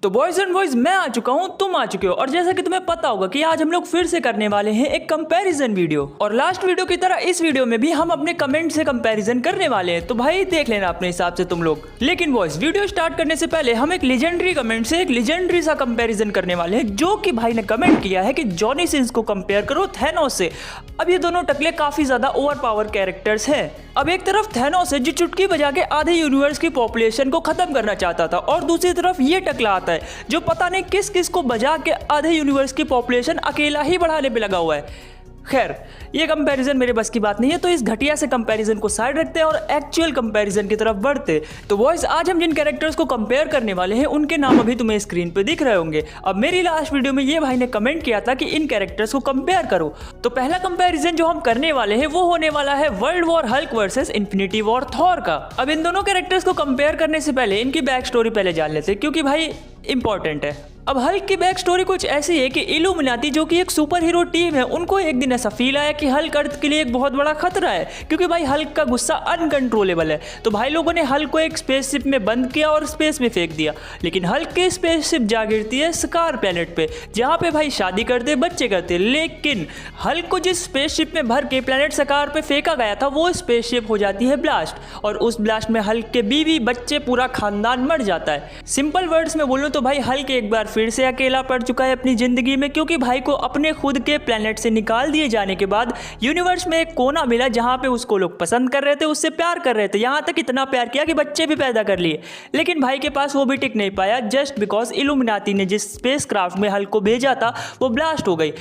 तो boys and boys मैं आ चुका हूँ, तुम आ चुके हो। और जैसा कि तुम्हें पता होगा कि आज हम लोग फिर से करने वाले हैं एक कंपैरिजन वीडियो। और लास्ट वीडियो की तरह इस वीडियो में भी हम अपने कमेंट से कंपैरिजन करने वाले हैं, तो भाई देख लेना अपने हिसाब से तुम लोग। लेकिन बॉयज वीडियो स्टार्ट करने से पहले हम एक लेजेंडरी कमेंट से एक लेजेंडरी सा कंपैरिजन करने वाले हैं, जो कि भाई ने कमेंट किया है कि जॉनी सिंस को कंपेयर करो थैनोस से। अब ये दोनों टकले काफी ज्यादा ओवर पावर कैरेक्टर्स हैं। अब एक तरफ थैनोस है जो चुटकी बजा के आधे यूनिवर्स की पॉपुलेशन को खत्म करना चाहता था, और दूसरी तरफ ये टकला आता है जो पता नहीं किस किस को बजा के आधे यूनिवर्स की पॉपुलेशन अकेला ही बढ़ाने पे लगा हुआ है। खैर ये कंपैरिजन मेरे बस की बात नहीं है, तो इस घटिया से कंपैरिजन को साइड रखते हैं और एक्चुअल कंपैरिजन की तरफ बढ़ते। तो बॉयज आज हम जिन कैरेक्टर्स को कंपेयर करने वाले हैं उनके नाम अभी तुम्हें स्क्रीन पे दिख रहे होंगे। अब मेरी लास्ट वीडियो में ये भाई ने कमेंट किया था कि इन कैरेक्टर्स को कंपेयर करो, तो पहला कंपैरिजन जो हम करने वाले हैं वो होने वाला है world war Hulk versus infinity war Thor का। अब इन दोनों कैरेक्टर्स को कंपेयर करने से पहले इनकी बैक स्टोरी पहले जान लेते, क्योंकि भाई इंपॉर्टेंट है। अब हल्क की बैक स्टोरी कुछ ऐसी है कि इल्यूमिनाटी जो कि एक सुपर हीरो टीम है, उनको एक दिन ऐसा फील आया कि हल्क अर्थ के लिए एक बहुत बड़ा खतरा है, क्योंकि भाई हल्क का गुस्सा अनकंट्रोलेबल है। तो भाई लोगों ने हल्क को एक स्पेसशिप में बंद किया और स्पेस में फेंक दिया। लेकिन हल्क की स्पेसशिप जा गिरती है स्कार प्लेनेट पे, जहाँ पे भाई शादी करते बच्चे करते। लेकिन हल्क को जिस स्पेसशिप में भर के प्लेनेट स्कार पे फेंका गया था वो स्पेसशिप हो जाती है ब्लास्ट, और उस ब्लास्ट में हल्क के बीवी बच्चे पूरा खानदान मर जाता है। सिंपल वर्ड्स में बोलूं तो भाई हल्क एक बार फिर से अकेला पड़ चुका है अपनी जिंदगी में, क्योंकि भाई को अपने खुद के प्लेनेट से निकाल दिए जाने के बाद यूनिवर्स में एक कोना मिला जहां पे उसको लोग पसंद कर रहे थे, उससे प्यार कर रहे थे, यहां तक इतना प्यार किया कि बच्चे भी पैदा कर लिए। लेकिन भाई के पास वो भी टिक नहीं पाया, जस्ट बिकॉज इल्यूमिनाटी ने जिस स्पेस क्राफ्ट में हल्क को भेजा था वो ब्लास्ट हो गई।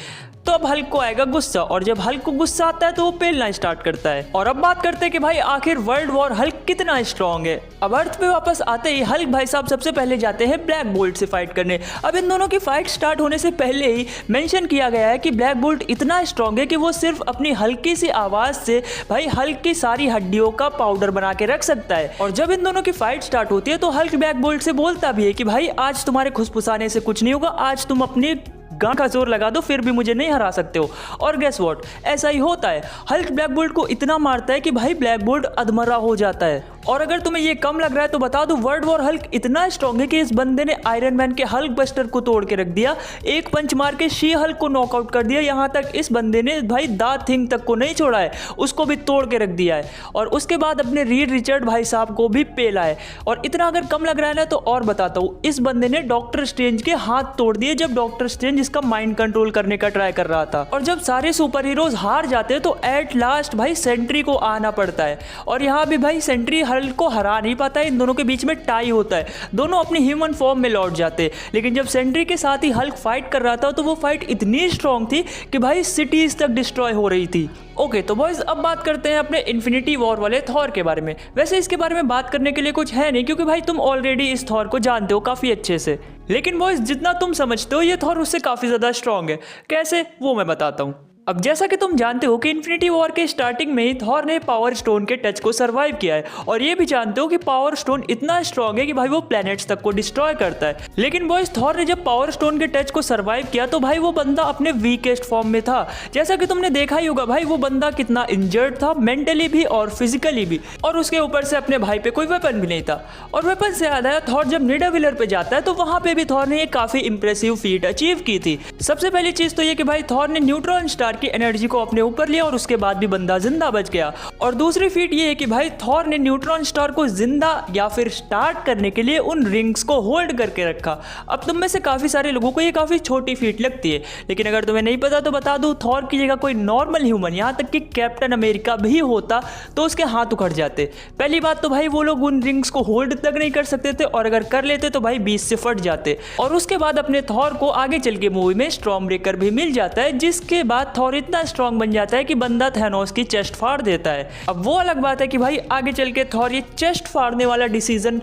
तो अब हल्क को आएगा गुस्सा, और जब हल्क को गुस्सा आता है तो वो पेलना स्टार्ट करता है। और अब बात करते हैं कि भाई आखिर वर्ल्ड वॉर हल्क कितना स्ट्रांग है। अब अर्थ पे वापस आते ही हल्क भाई साहब सबसे पहले जाते हैं ब्लैक बोल्ट से फाइट करने। अब इन दोनों की फाइट स्टार्ट होने से पहले ही मेंशन किया गया है कि ब्लैक बोल्ट इतना स्ट्रांग है कि वो सिर्फ अपनी हल्की सी आवाज से भाई हल्क की सारी हड्डियों का पाउडर बना के रख सकता है। और जब इन दोनों की फाइट स्टार्ट होती है तो हल्क ब्लैक बोल्ट से बोलता भी है कि भाई आज तुम्हारे खुसफुसाने से कुछ नहीं होगा, आज तुम अपनी गांठ का जोर लगा दो फिर भी मुझे नहीं हरा सकते हो। और गेस व्हाट, ऐसा ही होता है। हल्क ब्लैक बोल्ट को इतना मारता है कि भाई ब्लैक बोल्ट अधमरा हो जाता है। और अगर तुम्हें ये कम लग रहा है तो बता दूं, वर्ल्ड वॉर हल्क इतना स्ट्रांग है कि इस बंदे ने आयरन मैन के हल्क बस्टर को तोड़ के रख दिया, एक पंच मार के शी हल्क को नॉकआउट कर दिया। यहाँ तक इस बंदे ने भाई द थिंग तक को नहीं छोड़ा है, उसको भी तोड़ के रख दिया है। और उसके बाद अपने रीड रिचर्ड भाई साहब को भी पेला है। और इतना अगर कम लग रहा है ना तो और बताता हूँ, इस बंदे ने डॉक्टर स्ट्रेंज के हाथ तोड़ दिए जब डॉक्टर स्ट्रेंज इसका माइंड कंट्रोल करने का ट्राई कर रहा था। और जब सारे सुपर हीरोज हार जाते हैं तो एट लास्ट भाई सेंट्री को आना पड़ता है। और यहाँ भी भाई सेंट्री हल्क को हरा नहीं पाता है, इन दोनों के बीच में टाई होता है, दोनों अपनी ह्यूमन फॉर्म में लौट जाते हैं। लेकिन जब सेंट्री के साथ ही हल्क फाइट कर रहा था तो वो फाइट इतनी स्ट्रांग थी कि भाई सिटीज तक डिस्ट्रॉय हो रही थी। ओके तो बॉयज अब बात करते हैं अपने इन्फिनिटी वॉर वाले थॉर के बारे में। वैसे इसके बारे में बात करने के लिए कुछ है नहीं, क्योंकि भाई तुम ऑलरेडी इस थॉर को जानते हो काफी अच्छे से। लेकिन बॉयज जितना तुम समझते हो ये थॉर उससे काफी ज्यादा स्ट्रांग है। कैसे, वो मैं बताता हूँ। अब जैसा कि तुम जानते हो कि इन्फिनिटी वॉर के स्टार्टिंग में ही थॉर ने पावर स्टोन के टच को सर्वाइव किया है, और ये भी जानते हो कि पावर स्टोन इतना स्ट्रांग है कि भाई वो प्लैनेट्स तक को डिस्ट्रॉय करता है। लेकिन बॉयज थॉर ने जब पावर स्टोन के टच को सर्वाइव किया तो भाई वो बंदा अपने वीकेस्ट फॉर्म में था। जैसा कि तुमने देखा ही होगा भाई वो बंदा कितना इंजर्ड था, मेंटली भी और फिजिकली भी, और उसके ऊपर से अपने भाई पे कोई वेपन भी नहीं था। और वेपन से याद आया, थॉर जब निडाविलर पे जाता है तो वहां पे भी थॉर ने एक काफी इंप्रेसिव फीट अचीव की थी। सबसे पहली चीज तो ये कि भाई थॉर ने न्यूट्रॉन स्टार की एनर्जी को अपने ऊपर लिया और उसके बाद भी बंदा जिंदा बच गया। और दूसरी फीट ये है कि भाई थॉर ने न्यूट्रॉन स्टार को जिंदा या फिर स्टार्ट करने के लिए उन रिंग्स को होल्ड करके रखा। अब तुम में से काफी सारे लोगों को ये काफी छोटी फीट लगती है, लेकिन अगर तुम्हें नहीं पता तो बता दूं, थॉर की जगह कोई नॉर्मल ह्यूमन, यहाँ तक कि कैप्टन अमेरिका भी होता तो उसके हाथ उखड़ जाते। पहली बात तो भाई वो लोग उन रिंग्स को होल्ड तक नहीं कर सकते थे, और अगर कर लेते तो भाई बीच से फट जाते। और उसके बाद अपने थॉर को आगे चल के मूवी में स्टॉर्म ब्रेकर भी मिल जाता है, जिसके बाद थॉर इतना स्ट्रांग बन जाता है कि बंदा थैनोस की चेस्ट फाड़ देता है। अब वो अलग बात है कि भाई आगे चल के थॉर ये चेस्ट फाड़ने वाला डिसीजन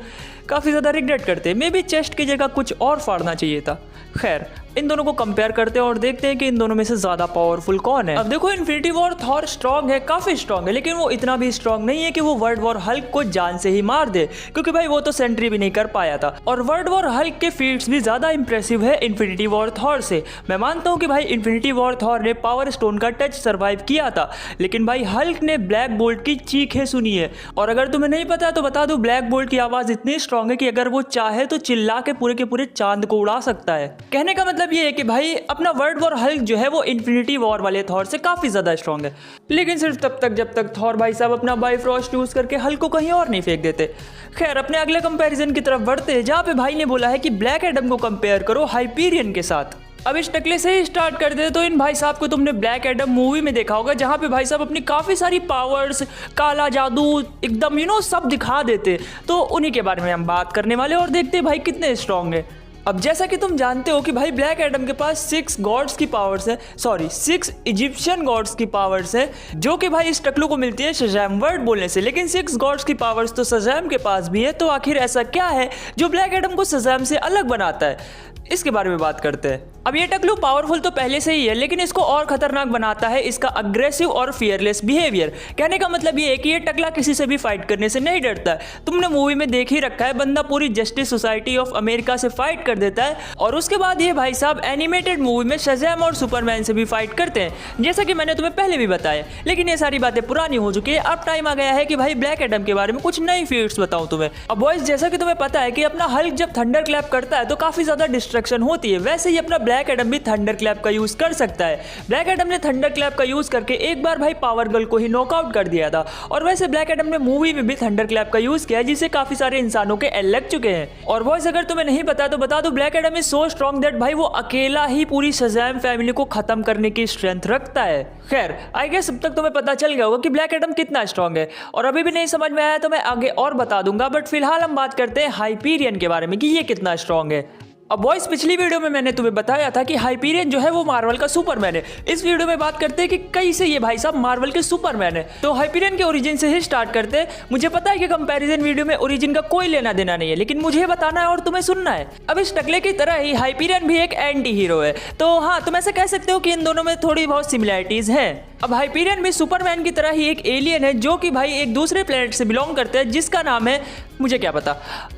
काफी ज्यादा रिग्रेट करते हैं। मे बी चेस्ट की जगह कुछ और फाड़ना चाहिए था। खैर इन दोनों को कंपेयर करते हैं और देखते हैं कि इन दोनों में से ज्यादा पावरफुल कौन है। अब देखो इन्फिनिटी वॉर थॉर स्ट्रांग है, काफी स्ट्रांग है, लेकिन वो इतना भी स्ट्रांग नहीं है कि वो वर्ल्ड वॉर हल्क को जान से ही मार दे, क्योंकि भाई वो तो सेंट्री भी नहीं कर पाया था। और वर्ल्ड वॉर हल्क के फीट्स भी ज्यादा इंप्रेसिव है इन्फिनिटी वॉर थॉर से। मैं मानता हूँ कि भाई इन्फिनिटी वॉर थॉर ने पावर स्टोन का टच सर्वाइव किया था, लेकिन भाई हल्क ने ब्लैक बोल्ट की चीखें सुनी है। और अगर तुम्हें नहीं पता तो बता दूं, ब्लैक बोल्ट की आवाज इतनी स्ट्रांग स्ट्रांग है कि अगर वो चाहे तो चिल्ला के पूरे चांद को उड़ा सकता है। कहने का मतलब ये है कि भाई अपना वर्ल्ड वॉर हल्क जो है वो इन्फिनिटी वॉर वाले थॉर से काफी ज्यादा स्ट्रांग है, लेकिन सिर्फ तब तक जब तक थॉर भाई साहब अपना बाइफ्रॉस्ट यूज करके हल्क को कहीं और नहीं फेंक देते। खैर अपने अगले कंपैरिजन की तरफ बढ़ते हैं, जहाँ पे भाई ने बोला है कि ब्लैक एडम को कंपेयर करो हाइपीरियन के साथ। अब इस टकले से ही स्टार्ट कर दे तो इन भाई साहब को तुमने ब्लैक एडम मूवी में देखा होगा, जहाँ पे भाई साहब अपनी काफ़ी सारी पावर्स, काला जादू एकदम सब दिखा देते। तो उन्हीं के बारे में हम बात करने वाले और देखते हैं भाई कितने स्ट्रांग है। अब जैसा कि तुम जानते हो कि भाई ब्लैक एडम के पास 6 गॉड्स की पावर्स है, 6 इजिप्शियन गॉड्स की पावर्स है, जो कि भाई इस टकलू को मिलती है शज़ैम वर्ड बोलने से। लेकिन 6 गॉड्स की पावर्स तो शज़ैम के पास भी है, तो आखिर ऐसा क्या है जो ब्लैक एडम को शज़ैम से अलग बनाता है, इसके बारे में बात करते हैं। अब ये टकलू पावरफुल तो पहले से ही है, लेकिन इसको और खतरनाक बनाता है इसका अग्रेसिव और फियरलेस बिहेवियर। कहने का मतलब ये है कि ये टकला किसी से भी फाइट करने से नहीं डरता है। तुमने मूवी में देख ही रखा है, बंदा पूरी जस्टिस सोसाइटी ऑफ अमेरिका से फाइट कर देता है, और उसके बाद ये भाई साहब एनिमेटेड मूवी में शज़ैम और सुपरमैन से भी फाइट करते हैं, जैसा कि मैंने तुम्हें पहले भी बताया। लेकिन ये सारी बातें पुरानी हो चुकी है, अब टाइम आ गया है कि भाई ब्लैक एडम के बारे में कुछ नई फीट्स बताऊं तुम्हें। अब बॉयज, जैसा कि तुम्हें पता है कि अपना हल्क जब थंडर क्लैप करता है तो काफी ज्यादा डिस्ट्रक्शन होती है, वैसे ही अपना ब्लैक एडम भी थंडर क्लैप का यूज कर सकता है। ब्लैक एडम ने थंडर क्लैप का यूज करके एक बार भाई पावर गर्ल को ही नॉकआउट कर दिया था, और वैसे ब्लैक एडम ने मूवी में भी थंडर क्लैप का यूज किया, जिससे काफी सारे इंसानों के एल लग चुके हैं। और बॉयज, अगर तुम्हें नहीं पता तो बता दो, black Adam is so strong that भाई वो अकेला ही पूरी शज़ैम फैमिली को खत्म करने की स्ट्रेंथ रखता है। खैर आई गेस अब तक तुम्हें पता चल गया होगा कि ब्लैक एडम कितना स्ट्रॉन्ग है, और अभी भी नहीं समझ में आया तो मैं आगे और बता दूंगा, बट फिलहाल हम बात करते हैं हाइपीरियन के बारे में कि ये कितना स्ट्रॉन्ग है। अब बॉयज, पिछली वीडियो में मैंने तुम्हें बताया था कि हाइपीरियन जो है वो मार्वल का सुपरमैन है। इस वीडियो में बात करते हैं कि कैसे ये भाई साहब मार्वल के सुपरमैन है। तो हाइपीरियन के ओरिजिन से ही स्टार्ट करते हैं। मुझे पता है कि कंपैरिजन वीडियो में ओरिजिन का कोई लेना देना नहीं है, लेकिन मुझे बताना है और तुम्हें सुनना है। अब इस टकले की तरह ही हाइपीरियन भी एक एंटी हीरो है, तो हाँ तुम ऐसे कह सकते हो कि इन दोनों में थोड़ी बहुत सिमिलैरिटीज हैं। अब हाइपीरियन भी सुपरमैन की तरह ही एक एलियन है, जो कि भाई एक दूसरे प्लेनेट से बिलोंग करते हैं, जिसका नाम है मुझे क्या पता।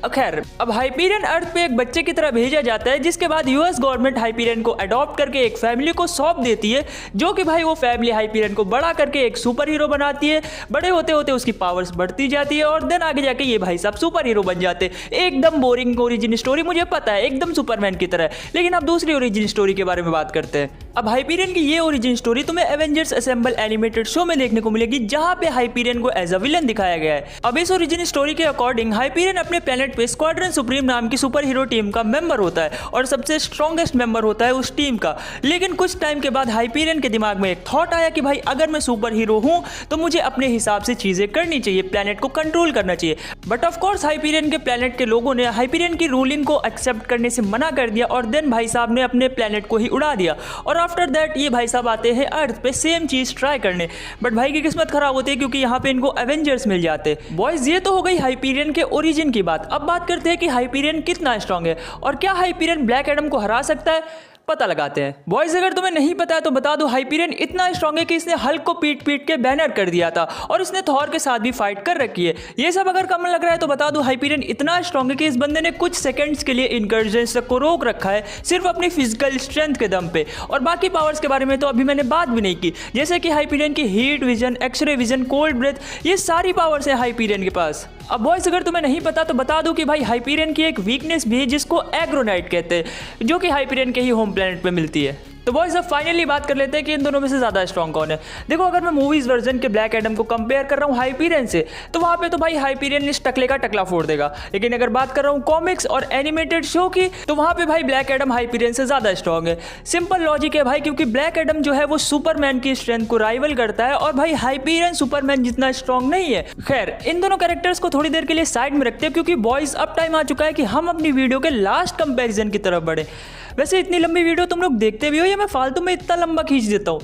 खैर अब हाइपीरियन अर्थ पे एक बच्चे की तरह भेजा जाता है, जिसके बाद यूएस गवर्नमेंट हाइपीरियन को अडॉप्ट करके एक फैमिली को सौंप देती है, जो कि भाई वो फैमिली हाइपीरियन को बड़ा करके एक सुपर हीरो बनाती है। बड़े होते होते उसकी पावर्स बढ़ती जाती है, और देन आगे जाके ये भाई साहब सुपर हीरो बन जाते हैं। एकदम बोरिंग ओरिजिन स्टोरी मुझे पता है, एकदम सुपरमैन की तरह, लेकिन अब दूसरी ओरिजिन स्टोरी के बारे में बात करते हैं। अब हाइपीरियन की ये ओरिजिन स्टोरी तुम्हें एवेंजर्स असेंबल एनिमेटेड शो में देखने को मिलेगी, जहां पे हाइपीरियन को एज अ विलन दिखाया गया है। अब इस ओरिजिन स्टोरी के अकॉर्डिंग हाइपीरियन अपने प्लेनेट पे स्क्वाड्रन सुप्रीम नाम की सुपर हीरो टीम का मेंबर होता है, और सबसे स्ट्रॉन्गेस्ट मेंबर होता है उस टीम का। लेकिन कुछ टाइम के बाद हाइपीरियन के दिमाग में एक थॉट आया कि भाई अगर मैं सुपर हीरो हूं तो मुझे अपने हिसाब से चीजें करनी चाहिए, प्लेनेट को कंट्रोल करना चाहिए। बट ऑफ कोर्स हाइपीरियन के प्लेनेट के लोगों ने हाइपीरियन की रूलिंग को एक्सेप्ट करने से मना कर दिया, और देन भाई साहब ने अपने प्लेनेट को ही उड़ा दिया। और आफ्टर दैट ये भाई साहब आते हैं अर्थ पे सेम चीज ट्राई करने, बट भाई की किस्मत खराब होती है क्योंकि यहाँ पे इनको एवेंजर्स मिल जाते। बॉयज, ये तो हो गई हाइपीरियन के ओरिजिन की बात। अब बात करते हैं कि हाइपीरियन कितना स्ट्रांग है, और क्या हाइपीरियन ब्लैक एडम को हरा सकता है, पता लगाते हैं। बॉयज, अगर तुम्हें नहीं पता है तो बता दो, हाइपीरियन इतना स्ट्रांग है कि इसने हल्क को पीट पीट के बैनर कर दिया था, और इसने थॉर के साथ भी फाइट कर रखी है। ये सब अगर कम लग रहा है तो बता दो, हाइपीरियन इतना स्ट्रांग है कि इस बंदे ने कुछ सेकंड्स के लिए इनकर्जन्स को रोक रखा है, सिर्फ अपनी फिजिकल स्ट्रेंथ के दम पे। और बाकी पावर्स के बारे में तो अभी मैंने बात भी नहीं की, जैसे कि हाइपीरियन की heat vision, x-ray vision, cold breath, ये सारी पावर्स है हाइपीरियन के पास। अब बॉयज, अगर तुम्हें नहीं पता तो बता दो कि भाई हाइपीरियन की एक वीकनेस भी है, जिसको एग्रोनाइट कहते हैं, जो कि हाइपीरियन के ही होम प्लेनेट पे मिलती है। तो बॉयज, अब फाइनली बात कर लेते हैं कि इन दोनों में से ज्यादा स्ट्रॉन्ग कौन है। देखो, अगर मैं मूवीज वर्जन के ब्लैक एडम को कंपेयर कर रहा हूँ हाइपीरियन से, तो वहां पे तो भाई हाइपीरियन इस टकले का टकला फोड़ देगा। लेकिन अगर बात कर रहा हूँ कॉमिक्स और एनिमेटेड शो की, तो वहां पे भाई ब्लैक एडम हाइपीरियन से ज्यादा स्ट्रॉन्ग है। सिंपल लॉजिक है भाई, क्योंकि ब्लैक एडम जो है वो सुपरमैन की स्ट्रेंथ को राइवल करता है, और भाई हाइपीरियन सुपरमैन जितना स्ट्रॉन्ग नहीं है। खैर, इन दोनों कैरेक्टर्स को थोड़ी देर के लिए साइड में रखते हैं, क्योंकि बॉयज अब टाइम आ चुका है कि हम अपनी वीडियो के लास्ट कंपेरिजन की तरफ बढ़े। वैसे इतनी लंबी वीडियो तुम लोग देखते भी हो, या मैं फालतू में इतना लंबा खींच देता हूँ?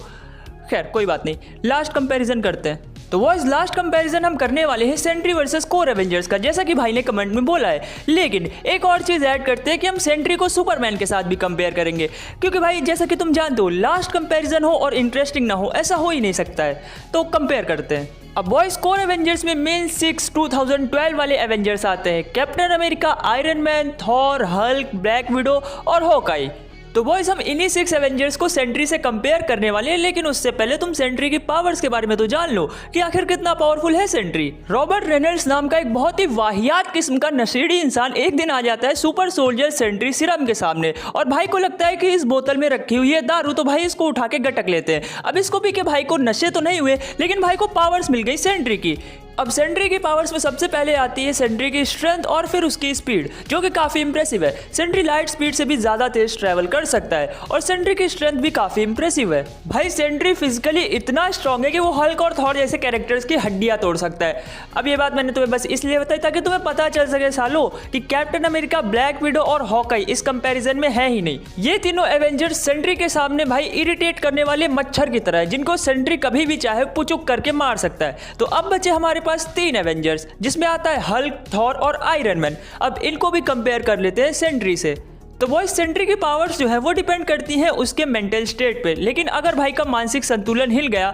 खैर कोई बात नहीं, लास्ट कंपैरिजन करते हैं। तो वो इस लास्ट कंपैरिजन हम करने वाले हैं सेंट्री वर्सेस कोर एवेंजर्स का, जैसा कि भाई ने कमेंट में बोला है। लेकिन एक और चीज ऐड करते हैं कि हम सेंट्री को सुपरमैन के साथ भी कंपेयर करेंगे, क्योंकि भाई जैसा कि तुम जानते हो, लास्ट कंपैरिजन हो और इंटरेस्टिंग ना हो, ऐसा हो ही नहीं सकता है। तो कंपेयर करते हैं। अब बॉयज, कोर एवेंजर्स में मेन 6 2012 वाले एवेंजर्स आते हैं: captain America, iron man, Thor, Hulk, black window और हॉकाई। तो बॉयज हम इन्हीं 6 एवेंजर्स को सेंट्री से कंपेयर करने वाले हैं, लेकिन उससे पहले तुम सेंट्री की पावर्स के बारे में तो जान लो कि आखिर कितना पावरफुल है सेंट्री। रॉबर्ट रेनल्ड्स नाम का एक बहुत ही वाहियात किस्म का नशेड़ी इंसान एक दिन आ जाता है सुपर सोल्जर सेंट्री सिरम के सामने और भाई को लगता है कि इस बोतल में रखी हुई है दारू, तो भाई इसको उठा के गटक लेते हैं। अब इसको पी के भाई को नशे तो नहीं हुए, लेकिन भाई को पावर्स मिल गई सेंट्री की। अब सेंट्री की पावर्स में सबसे पहले आती है सेंट्री की स्ट्रेंथ और फिर उसकी स्पीड, जो कि काफी इंप्रेसिव है। सेंट्री लाइट स्पीड से भी ज्यादा तेज ट्रैवल कर सकता है और सेंट्री की स्ट्रेंथ भी काफी इंप्रेसिव है। भाई सेंट्री फिजिकली इतना स्ट्रांग है कि वो हल्क और थॉर जैसे कैरेक्टर्स की हड्डियां तोड़ सकता है। अब ये बात मैंने तुम्हें बस इसलिए बताई ताकि तुम्हें पता चल सके सालो कि कैप्टन अमेरिका, ब्लैक विडो और हॉकाई इस कंपैरिजन में है ही नहीं। ये तीनों एवेंजर्स सेंट्री के सामने भाई इरिटेट करने वाले मच्छर की तरह है, जिनको सेंट्री कभी भी चाहे पुचुक करके मार सकता है। तो अब बचे हमारे पास 3 एवेंजर्स, जिसमें आता है हल्क, थॉर और आयरन मैन। अब इनको भी कंपेयर कर लेते हैं सेंट्री से। तो बॉयज सेंट्री की पावर्स जो है वो डिपेंड करती हैं उसके मेंटल स्टेट पे, लेकिन अगर भाई का मानसिक संतुलन हिल गया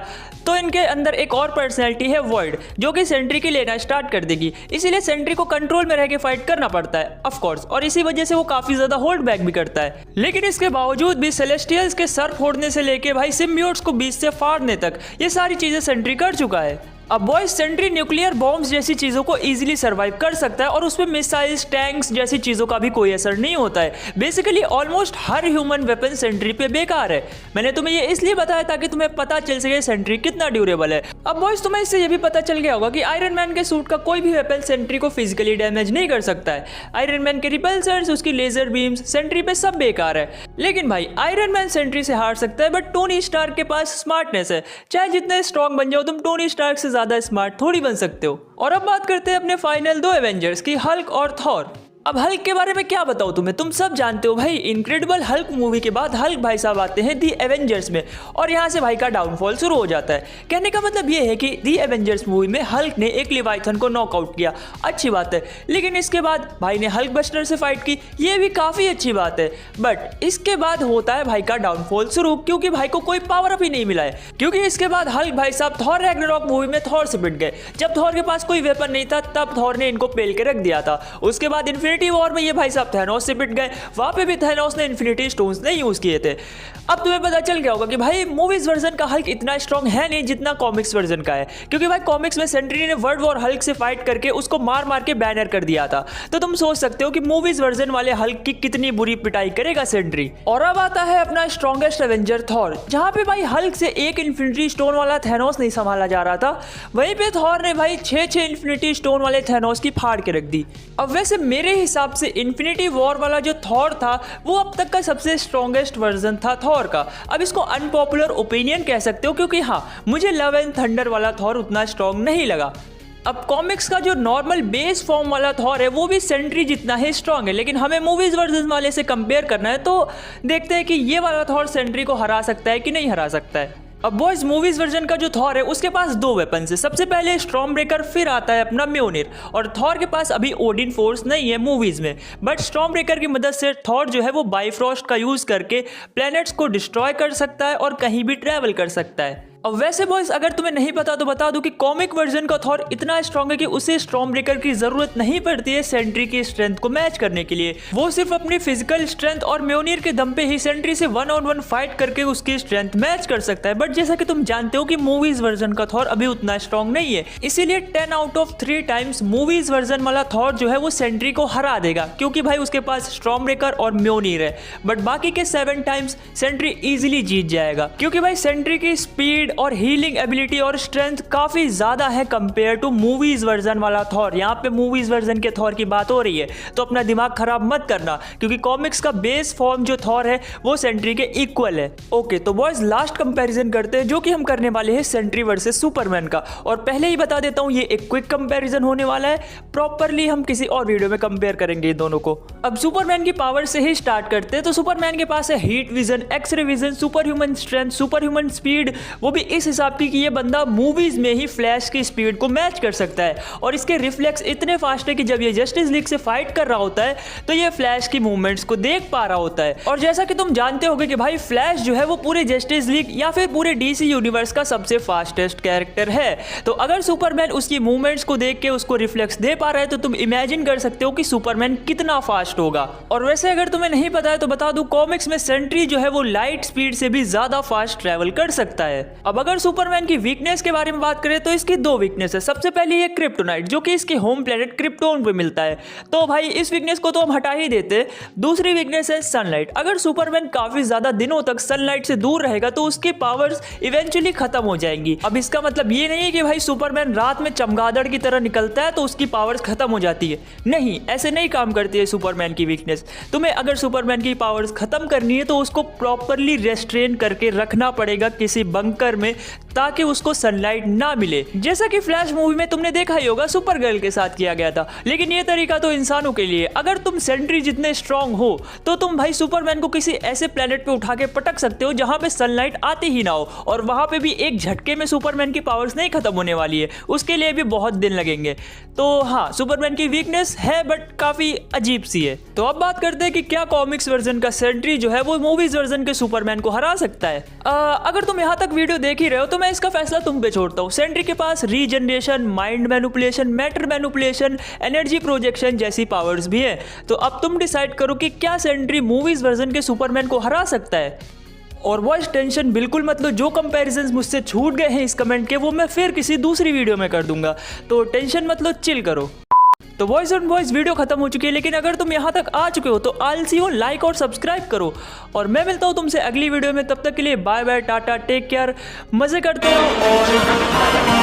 तो इनके अंदर एक और पर्सनैलिटी है वॉइड, जो कि सेंट्री की लेना स्टार्ट कर देगी। इसीलिए सेंट्री को कंट्रोल में रह के फाइट करना पड़ता है ऑफ कोर्स, और इसी वजह से वो काफी ज्यादा होल्ड बैक भी करता है। लेकिन इसके बावजूद भी सेलेस्टियल्स के सर फोड़ने से लेके भाई सिम्बियोट्स को बीच से फाड़ने तक ये सारी चीजें सेंट्री कर चुका है। अब बॉयज सेंट्री न्यूक्लियर बॉम्ब्स जैसी चीजों को इजीली सर्वाइव कर सकता है और उसमें मिसाइल्स, टैंक्स जैसी चीजों का भी कोई असर नहीं होता है। बेसिकली ऑलमोस्ट हर ह्यूमन वेपन सेंट्री पे बेकार है। मैंने तुम्हें ये इसलिए बताया ताकि तुम्हें पता चल सके सेंट्री कितना ड्यूरेबल है। अब बॉयज तुम्हें इससे ये भी पता चल गया होगा कि आयरन मैन के सूट का कोई भी वेपन सेंट्री को फिजिकली डैमेज नहीं कर सकता है। आयरन मैन के रिपल्सर्स, उसकी लेजर बीम्स सेंट्री पे सब बेकार है। लेकिन भाई आयरन मैन सेंट्री से हार सकता है, बट टोनी स्टार्क के पास स्मार्टनेस है। चाहे जितने स्ट्रॉन्ग बन जाओ तुम, टोनी स्टार्क से ज्यादा स्मार्ट थोड़ी बन सकते हो। और अब बात करते हैं अपने फाइनल 2 एवेंजर्स की, हल्क और थॉर। अब हल्क के बारे में क्या बताऊं तुम्हें, तुम सब जानते हो भाई इनक्रेडिबल हल्क मूवी के बाद हल्क भाई साहब आते हैं दी एवेंजर्स में और यहाँ से भाई का डाउनफॉल शुरू हो जाता है। कहने का मतलब ये है कि दी एवेंजर्स मूवी में हल्क ने एक लिवाइथन को नॉकआउट किया, अच्छी बात है। लेकिन इसके बाद भाई ने हल्क बस्टर से फाइट की, ये भी काफी अच्छी बात है। बट इसके बाद होता है भाई का डाउनफॉल शुरू, क्योंकि भाई को कोई पावर अप ही नहीं मिला है। क्योंकि इसके बाद हल्क भाई साहब थॉर रैग्नारॉक मूवी में थॉर से पिट गए। जब थॉर के पास कोई वेपन नहीं था तब थॉर ने इनको पेल के रख दिया था। उसके बाद इन्फिनिटी वॉर में ये भाई साहब थैनोस से पिट गए, वहां पे भी थैनोस ने इन्फिनिटी स्टोन्स नहीं यूज किए थे। अब तुम्हें पता चल गया होगा कि भाई मूवीज वर्जन का हल्क इतना स्ट्रॉन्ग है नहीं जितना कॉमिक्स वर्जन का है, क्योंकि भाई कॉमिक्स में सेंट्री ने वर्ल्ड वॉर हल्क से फाइट करके उसको मार मार के बैनर कर दिया था। तो तुम सोच सकते हो कि मूवीज वर्जन वाले हल्क की कितनी बुरी पिटाई करेगा सेंट्री। और अब आता है अपना स्ट्रॉन्गेस्ट एवेंजर थॉर, जहां पे भाई हल्क से एक इन्फिनिटी स्टोन वाला थैनोस नहीं संभाला जा रहा था, वहीं पे थॉर ने भाई 6 इन्फिनिटी स्टोन वाले थैनोस की फाड़ के रख दी। अब वैसे मेरे हिसाब से इन्फिनिटी वॉर वाला जो थॉर था वो अब तक का सबसे स्ट्रॉन्गेस्ट वर्जन था थॉर का। अब इसको अनपॉपुलर ओपिनियन कह सकते हो, क्योंकि हाँ मुझे लव एंड थंडर वाला थॉर उतना स्ट्रॉन्ग नहीं लगा। अब कॉमिक्स का जो नॉर्मल बेस फॉर्म वाला थॉर है वो भी सेंट्री जितना ही स्ट्रॉन्ग है, लेकिन हमें मूवीज वर्जन वाले से कंपेयर करना है तो देखते हैं कि ये वाला थॉर सेंट्री को हरा सकता है कि नहीं हरा सकता है। अब बॉयज मूवीज वर्जन का जो थॉर है उसके पास 2 वेपन्स है। सबसे पहले स्टॉर्म ब्रेकर, फिर आता है अपना म्योनिर। और थॉर के पास अभी ओडिन फोर्स नहीं है मूवीज में, बट स्टॉर्म ब्रेकर की मदद से थॉर जो है वो बाइफ्रॉस्ट का यूज करके प्लैनेट्स को डिस्ट्रॉय कर सकता है और कहीं भी ट्रैवल कर सकता है। अब वैसे बॉयज अगर तुम्हें नहीं पता तो बता दूं कि कॉमिक वर्जन का थॉर इतना स्ट्रॉन्ग है कि उसे स्टॉर्म ब्रेकर की जरूरत नहीं पड़ती है सेंट्री की स्ट्रेंथ को मैच करने के लिए। वो सिर्फ अपनी फिजिकल स्ट्रेंथ और म्योनिर के दम पे ही सेंट्री से 1-on-1 फाइट करके उसकी स्ट्रेंथ मैच कर सकता है। बट जैसा कि तुम जानते हो कि मूवीज वर्जन का थॉर अभी उतना स्ट्रॉन्ग नहीं है, इसीलिए 10 out of 3 times movies version वाला थॉर जो है वो सेंट्री को हरा देगा, क्योंकि भाई उसके पास स्टॉर्म ब्रेकर और म्योनिर है। बट बाकी के 7 टाइम्स सेंट्री इजीली जीत जाएगा, क्योंकि भाई सेंट्री की स्पीड और हीलिंग एबिलिटी और स्ट्रेंथ काफी ज्यादा है कंपेयर टू मूवीज वर्जन वाला थॉर। यहाँ पे मूवीज वर्जन के थॉर की बात हो रही है तो अपना दिमाग खराब मत करना, क्योंकि कॉमिक्स का बेस फॉर्म जो थॉर है वो सेंट्री के इक्वल है। ओके तो बॉयज लास्ट कंपैरिजन करते हैं, जो कि हम करने वाले हैं सेंट्री वर्सेस सुपरमैन का। और पहले ही बता देता हूँ ये एक क्विक कंपैरिजन होने वाला है, प्रॉपरली हम किसी और वीडियो में कंपेयर करेंगे इन दोनों को। अब सुपरमैन की पावर से ही स्टार्ट करते हैं। तो सुपरमैन के पास है heat vision, x-ray vision, super human strength, super human speed, वो भी इस हिसाब की कि ये बंदा मूवीज में ही फ्लैश की स्पीड को मैच कर सकता है और इसके रिफ्लेक्स इतने फास्ट है कि जब ये जस्टिस लीग से फाइट कर रहा होता है तो ये फ्लैश की मूवमेंट्स को देख पा रहा होता है। और जैसा कि तुम जानते होगे कि भाई फ्लैश जो है वो पूरे जस्टिस लीग या फिर पूरे डीसी यूनिवर्स का सबसे फास्टेस्ट कैरेक्टर है। तो अगर सुपरमैन उसकी मूवमेंट्स को देख के उसको रिफ्लेक्स दे पा रहा है तो तुम इमेजिन कर सकते हो कि सुपरमैन कितना फास्ट होगा। और वैसे अगर तुम्हें नहीं पता है तो बता दूं, कॉमिक्स में सेंट्री जो है वो लाइट स्पीड से भी ज्यादा फास्ट ट्रैवल कर सकता है। अब अगर सुपरमैन की वीकनेस के बारे में बात करें तो इसकी दो वीकनेस है। सबसे पहले ये क्रिप्टोनाइट जो कि इसके होम प्लेनेट क्रिप्टोन पे मिलता है, तो भाई इस वीकनेस को तो हम हटा ही देते। दूसरी वीकनेस है सनलाइट। अगर सुपरमैन काफी ज्यादा दिनों तक सनलाइट से दूर रहेगा तो उसकी पावर्स इवेंचुअली खत्म हो जाएंगी। अब इसका मतलब ये नहीं है कि भाई सुपरमैन रात में चमगादड़ की तरह निकलता है तो उसकी पावर्स खत्म हो जाती है, नहीं, ऐसे नहीं काम करती है सुपरमैन की वीकनेस। तुम्हें अगर सुपरमैन की पावर्स खत्म करनी है तो उसको प्रॉपरली रेस्ट्रेन करके रखना पड़ेगा किसी बंकर में ताकि उसको सनलाइट ना मिले, जैसा कि फ्लैश मूवी में तुमने देखा ही होगा सुपरगर्ल के साथ किया गया था। लेकिन ये तरीका तो इंसानों के लिए। अगर तुम सेंट्री जितने स्ट्रांग हो तो तुम भाई सुपरमैन को किसी ऐसे प्लेनेट पे उठा के पटक सकते हो जहां पे सनलाइट आती ही ना हो, और वहां पे भी एक झटके में सुपरमैन की पावर्स नहीं खत्म होने वाली है, उसके लिए भी बहुत दिन लगेंगे। तो हाँ, सुपरमैन की वीकनेस है बट काफी अजीब सी है। तो अब बात करते हैं कि क्या कॉमिक्स वर्जन का सेंट्री जो है वो मूवीज वर्जन के सुपरमैन को हरा सकता है। अगर तुम यहां तक वीडियो देख ही रहे हो तो मैं इसका फैसला तुम पे छोड़ता हूं। सेंट्री के पास regeneration, mind manipulation, matter manipulation, energy projection जैसी पावर्स भी है। तो अब तुम डिसाइड करो कि क्या सेंट्री मूवीज वर्जन के सुपरमैन को हरा सकता है। और वॉइस टेंशन बिल्कुल मत लो, जो कंपैरिजंस मुझसे छूट गए हैं इस कमेंट के वो मैं फिर किसी दूसरी वीडियो में कर दूंगा, तो टेंशन मत लो, चिल करो। तो वॉइस ऑन वॉइस वीडियो खत्म हो चुकी है, लेकिन अगर तुम यहाँ तक आ चुके हो तो आलसी हो, लाइक और सब्सक्राइब करो। और मैं मिलता हूँ तुमसे अगली वीडियो में, तब तक के लिए bye bye, tata, take care, मजे करते रहो और